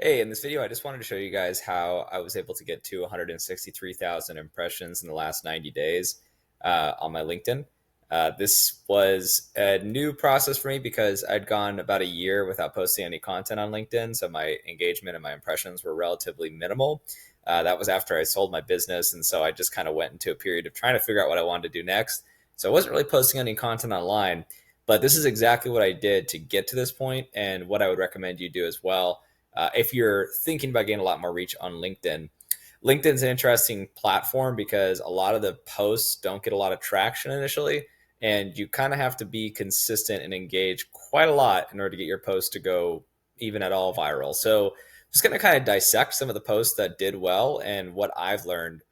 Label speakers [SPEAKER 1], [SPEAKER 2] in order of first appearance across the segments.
[SPEAKER 1] Hey, in this video, I just wanted to show you guys how I was able to get to 163,000 impressions in the last 90 days on my LinkedIn. This was a new process for me because I'd gone about a year without posting any content on LinkedIn. So my engagement and my impressions were relatively minimal. That was after I sold my business. And so I just kind of went into a period of trying to figure out what I wanted to do next. So I wasn't really posting any content online, but this is exactly what I did to get to this point and what I would recommend you do as well if you're thinking about getting a lot more reach on LinkedIn. LinkedIn's an interesting platform because a lot of the posts don't get a lot of traction initially, and you kind of have to be consistent and engage quite a lot in order to get your post to go even at all viral. So just going to kind of dissect some of the posts that did well and what I've learned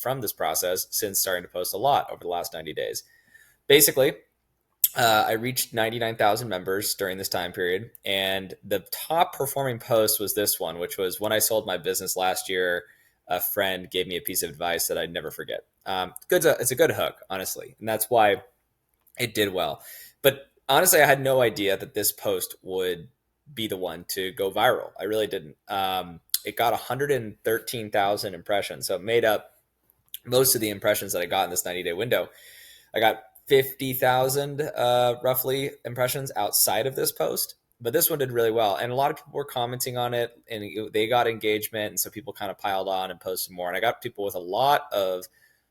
[SPEAKER 1] from this process since starting to post a lot over the last 90 days. Basically, I reached 99,000 members during this time period. And the top performing post was this one, which was when I sold my business last year. A friend gave me a piece of advice that I'd never forget. It's a good hook, honestly. And that's why it did well. But honestly, I had no idea that this post would be the one to go viral. I really didn't. It got 113,000 impressions. So it made up most of the impressions that I got in this 90-day window. I got 50,000 roughly impressions outside of this post, but this one did really well. And a lot of people were commenting on it and they got engagement. And so people kind of piled on and posted more. And I got people with a lot of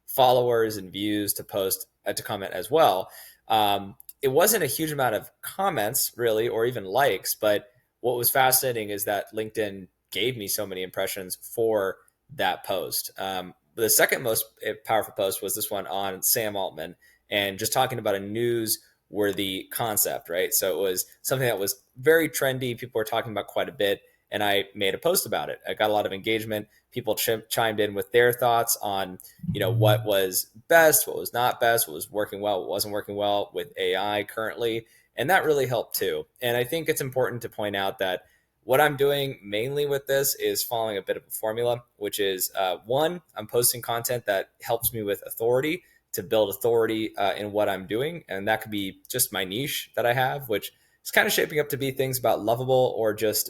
[SPEAKER 1] followers and views to post, to comment as well. It wasn't a huge amount of comments really, or even likes, but what was fascinating is that LinkedIn gave me so many impressions for that post. The second most powerful post was this one on Sam Altman and just talking about a newsworthy concept, right? So it was something that was very trendy. People were talking about quite a bit, and I made a post about it. I got a lot of engagement. People chimed in with their thoughts on, what was best, what was not best, what was working well, what wasn't working well with AI currently, and that really helped too. And I think it's important to point out that what I'm doing mainly with this is following a bit of a formula, which is one, I'm posting content that helps me with authority to build authority in what I'm doing. And that could be just my niche that I have, which is kind of shaping up to be things about Lovable or just,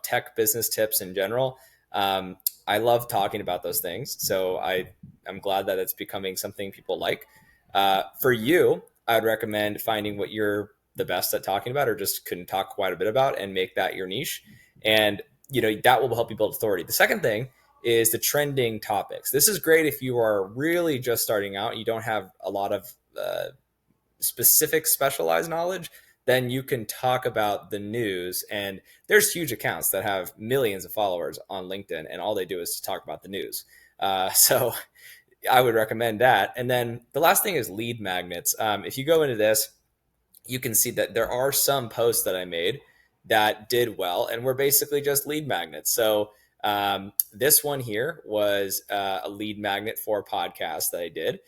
[SPEAKER 1] tech business tips in general. I love talking about those things. So I'm glad that it's becoming something people like. For you, I'd recommend finding what you're the best at talking about or just can talk quite a bit about and make that your niche. And, that will help you build authority. The second thing is the trending topics. This is great if you are really just starting out, you don't have a lot of specific specialized knowledge, then you can talk about the news. And there's huge accounts that have millions of followers on LinkedIn, and all they do is to talk about the news. So I would recommend that. And then the last thing is lead magnets. If you go into this, you can see that there are some posts that I made that did well and were basically just lead magnets. So this one here was a lead magnet for a podcast that I did.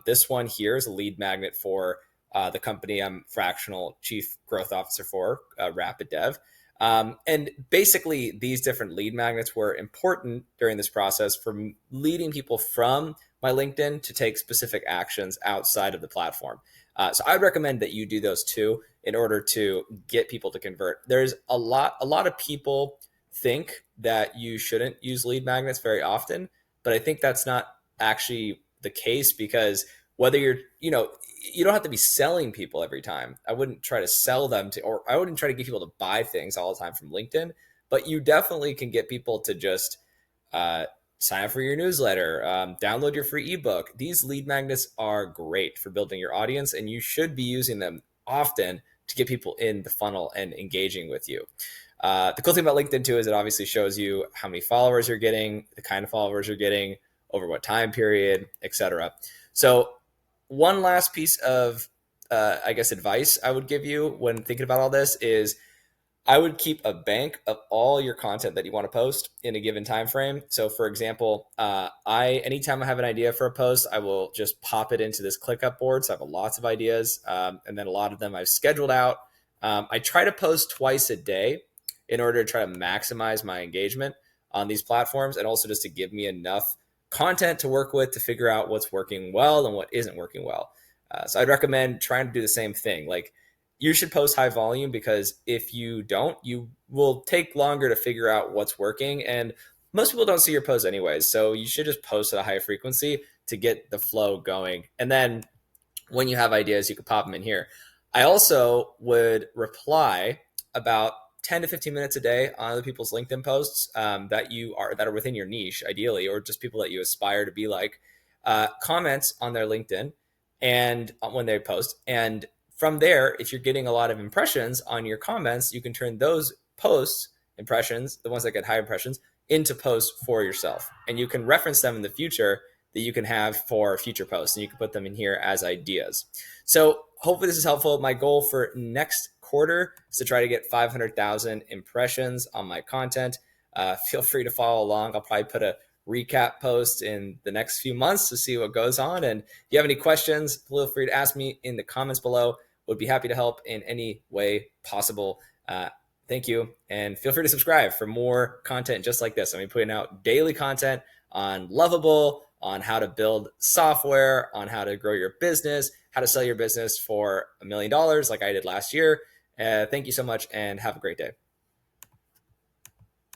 [SPEAKER 1] This one here is a lead magnet for the company I'm fractional chief growth officer for, Rapid Dev. And basically, these different lead magnets were important during this process for leading people from my LinkedIn to take specific actions outside of the platform. So I'd recommend that you do those too in order to get people to convert. There's a lot of people think that you shouldn't use lead magnets very often, but I think that's not actually the case because whether you don't have to be selling people every time. I wouldn't try to sell them to, or I wouldn't try to get people to buy things all the time from LinkedIn, but you definitely can get people to just sign up for your newsletter, download your free ebook. These lead magnets are great for building your audience, and you should be using them often to get people in the funnel and engaging with you. The cool thing about LinkedIn too is it obviously shows you how many followers you're getting, the kind of followers you're getting, over what time period, etc. So one last piece of, advice I would give you when thinking about all this is I would keep a bank of all your content that you want to post in a given time frame. So for example, anytime I have an idea for a post, I will just pop it into this ClickUp board. So I have lots of ideas. And then a lot of them I've scheduled out. I try to post twice a day in order to try to maximize my engagement on these platforms and also just to give me enough content to work with to figure out what's working well and what isn't working well. So I'd recommend trying to do the same thing. Like you should post high volume, because if you don't, you will take longer to figure out what's working. And most people don't see your posts anyways. So you should just post at a high frequency to get the flow going. And then when you have ideas, you could pop them in here. I also would reply about 10 to 15 minutes a day on other people's LinkedIn posts that are within your niche, ideally, or just people that you aspire to be like. Comments on their LinkedIn and when they post. And from there, if you're getting a lot of impressions on your comments, you can turn those posts impressions, the ones that get high impressions, into posts for yourself. And you can reference them in the future that you can have for future posts, and you can put them in here as ideas. So hopefully this is helpful. My goal for next quarter is to try to get 500,000 impressions on my content. Feel free to follow along. I'll probably put a recap post in the next few months to see what goes on. And if you have any questions, feel free to ask me in the comments below. Would be happy to help in any way possible. Thank you. And feel free to subscribe for more content just like this. I'm putting out daily content on Lovable, on how to build software, on how to grow your business, how to sell your business for $1 million like I did last year. Thank you so much and have a great day.